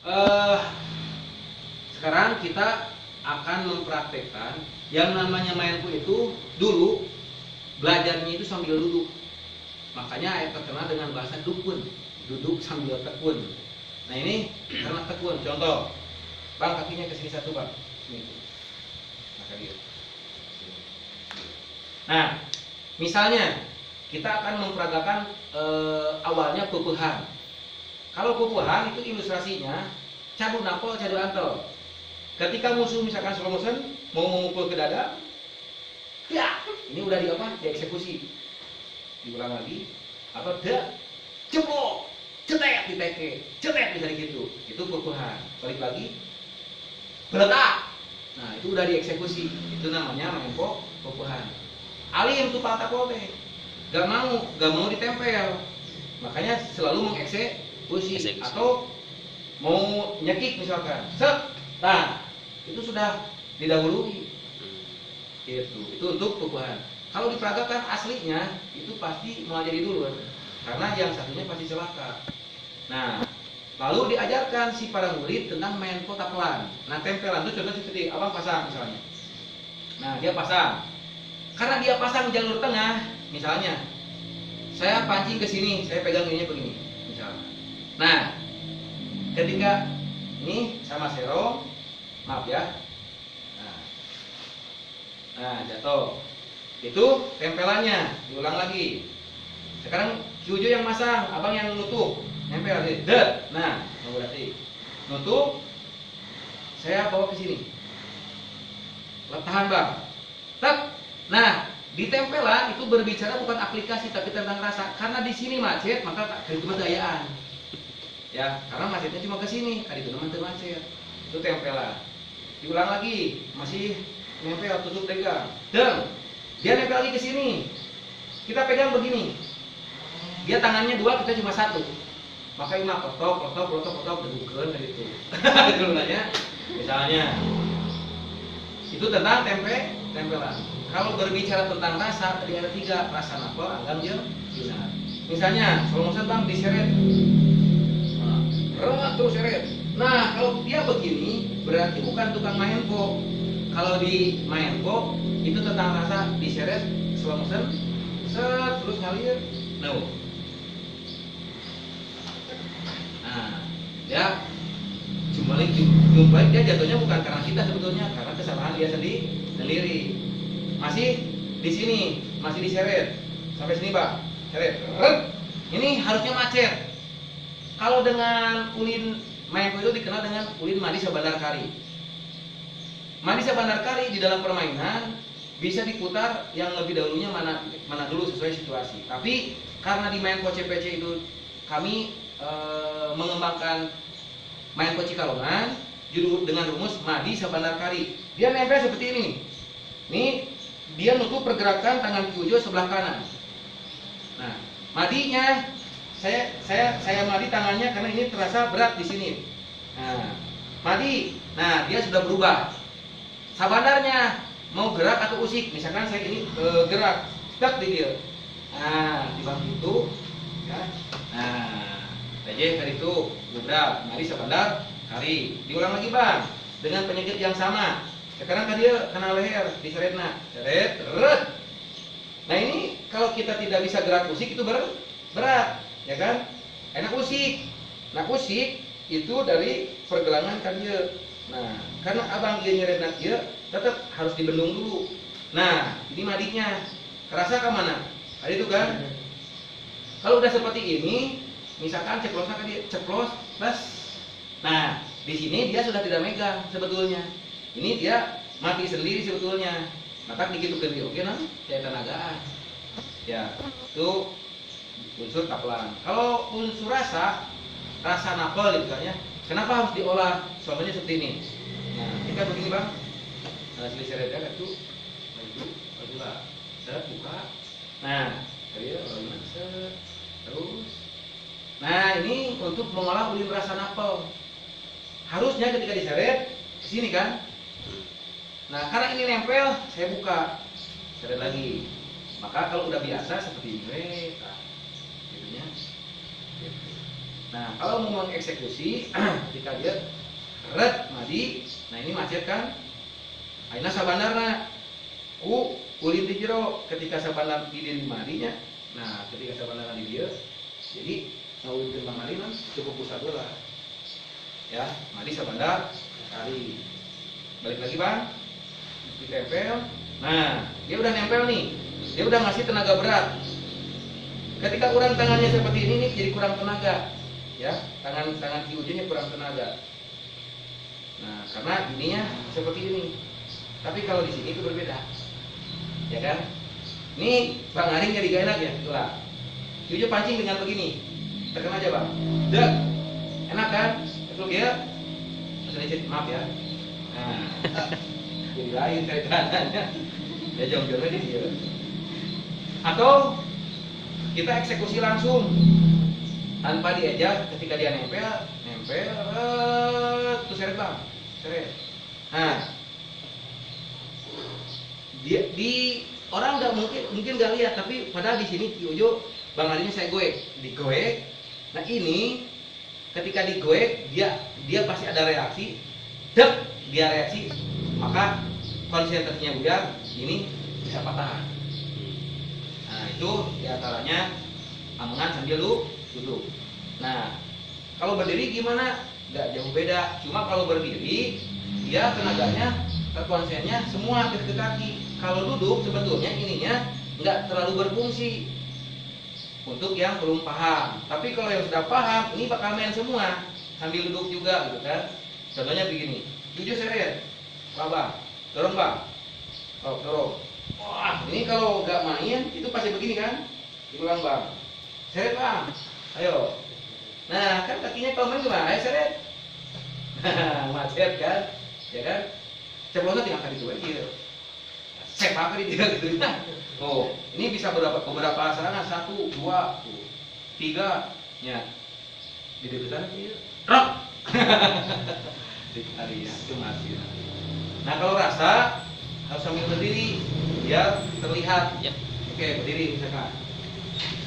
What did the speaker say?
Eh, Sekarang kita akan mempraktekkan yang namanya mainku itu. Dulu belajarnya itu sambil duduk, makanya terkenal dengan bahasa dukun, duduk sambil tekun. Nah ini karena tekun, contoh, bang kakinya ke sini satu bang, sini. Maka dia. Nah, misalnya kita akan memperagakan awalnya pupuhan. Kalau pupuhan itu ilustrasinya cadu napol, cadu antol. Ketika musuh misalkan slow motion mau memukul ke dada, ya ini udah di apa? Dieksekusi. Diulang lagi, atau ceplok, cetek di teke, cetek misalnya gitu. Itu pupuhan. Balik lagi, beletak. Nah itu udah dieksekusi. Itu namanya main pupuhan. Alim tuh patah kobe, gak mau ditempel, makanya selalu mengeksekusi. Atau mau nyekik misalkan, set, nah itu sudah didahului. Itu untuk pupuhan. Kalau diperagakan aslinya itu pasti mau jadi dulu, karena yang satunya pasti celaka. Nah lalu diajarkan si para murid tentang main tapelan. Nah tempelan itu contoh seperti abang pasang misalnya. Nah dia pasang. Karena dia pasang jalur tengah, misalnya saya pancing ke sini, saya pegang ininya begini, misalnya. Nah, ketika ini sama serong, maaf ya. Nah, jatuh. Itu tempelannya, diulang lagi. Sekarang Cujo yang masang, abang yang nutup, nempel di. Nah, berarti nutup. Saya bawa ke sini. Tahan bang. Tak. Nah, di tempelan itu berbicara bukan aplikasi tapi tentang rasa. Karena di sini macet, maka itu gayaan. Ya, karena macetnya cuma ke sini, kali itu macet. Itu tempelan. Diulang lagi, masih nempel, tutup pegang. Dan dia nempel lagi ke sini. Kita pegang begini. Dia tangannya dua, kita cuma satu. Maka ini potok, debukan dari itu. Gunanya, misalnya itu tentang tempelan. Kalau berbicara tentang rasa, tadi ada 3, rasa napel, anggam, gina. Misalnya, kalau misalnya bang diseret, terus seret. Nah, kalau dia begini, berarti bukan tukang main kok. Kalau di main kok, itu tentang rasa diseret, slow motion, set, terus ngalir, no. Nah, ya, jumbalik dia jatuhnya bukan karena kita sebetulnya, karena kesalahan dia sendiri. Masih di sini, masih diseret sampai sini pak, seret. Ini harusnya macet. Kalau dengan ulin mainku itu dikenal dengan ulin madi sabandar kari. Madi sabandar kari di dalam permainan bisa diputar yang lebih dahulunya mana dulu sesuai situasi. Tapi karena di main CPC itu kami mengembangkan main Cikalongan dengan rumus madi sabandar kari. Dia nempel seperti ini. Nih dia nutup pergerakan tangan Cujo sebelah kanan. Nah, madinya saya madi tangannya karena ini terasa berat di sini. Nah, madi. Nah, dia sudah berubah. Sabandarnya mau gerak atau usik. Misalkan saya ini gerak, stuck di dia. Nah, di bang itu ya. Nah, TJ kali itu beberapa madi sabandar kari. Diulang lagi, Bang. Dengan penyakit yang sama. Sekarang tadi dia kena leher, diseret seret, ret. Nah ini kalau kita tidak bisa gerak usik itu berat, ya kan? Enak usik. Nah usik itu dari pergelangan kan dia. Nah karena abang dia nyeret dia tetap harus dibendung dulu. Nah ini madinya, kerasa ke mana? Tadi itu kan? Kalau udah seperti ini, misalkan ceplosnya kan dia ceplos, plus. Nah di sini dia sudah tidak megang sebetulnya. Ini dia mati sendiri sebetulnya. Maka dikit ke dia, oke nah, saya tenagaan. Ya, itu unsur tapelan. Kalau unsur rasa napel gitu kan ya. Kenapa harus diolah? Suamanya seperti ini. Nah, kita begini bang. Nah, selisih reda itu, maju lah. Set, buka. Nah, dia set, terus. Nah, ini untuk mengolah ulin rasa napel. Harusnya ketika diseret ke sini kan. Nah karena ini nempel, saya buka, seret lagi. Maka kalau udah biasa seperti ini, gitunya. Gitu. Nah, kalau mau mengeksekusi ketika dia red madi, nah ini macet kan? Aina sabanarna ku kulit di jero ketika sabanar di diri madinya. Nah, ketika sabanar di dia, jadi ngawin bang Ali mah cukup pusat bola. Ya, madi sabanar kali. Balik lagi bang, ditempel. Nah, dia udah nempel nih, dia udah ngasih tenaga berat. Ketika kurang tangannya seperti ini nih, jadi kurang tenaga. Ya, tangan di ujungnya kurang tenaga. Nah, karena ininya seperti ini. Tapi kalau di sini itu berbeda, ya kan? Ini Bang Aring jadi gak enak ya, itulah. Jujur pancing dengan begini, tekan aja bang. Dek, enak kan? Kalau dia, sedikit maaf ya. Nah, jadi lain kaitannya. Ya jauh-jauh aja dia. Atau kita eksekusi langsung tanpa diajak, ketika dia nempel, terus seret bang, seret. Nah, dia di orang nggak mungkin nggak lihat, tapi padahal di sini Kiojo bang Alinya saya digoek. Nah ini ketika digoek dia pasti ada reaksi, dia reaksi, maka konsentrasinya buyar, ini bisa patah. Nah itu diantaranya amungan sambil duduk. Nah kalau berdiri gimana? Nggak jauh beda, cuma kalau berdiri dia tenaganya terkonsennya semua ke kaki. Kalau duduk sebetulnya ininya nggak terlalu berfungsi untuk yang belum paham. Tapi kalau yang sudah paham, ini bakal main semua sambil duduk juga, gitu kan? Contohnya begini, jujur seret, bang, dorong bang, oh dorong. Wah, ini kalau nggak main itu pasti begini kan? Diulang bang, seret bang, ayo. Nah kan kakinya kalau main gimana? Ayo seret. Macet kan, ya kan? Ceplosan tinggal kaki dua gitu. Sepak di dia gitu. Oh, ini bisa beberapa serangan, 1, 2, 3, ya. Di depan itu, rock. Ditarik itu masih. Nah kalau rasa harus sambil berdiri biar terlihat. Ya. Oke, berdiri misalkan.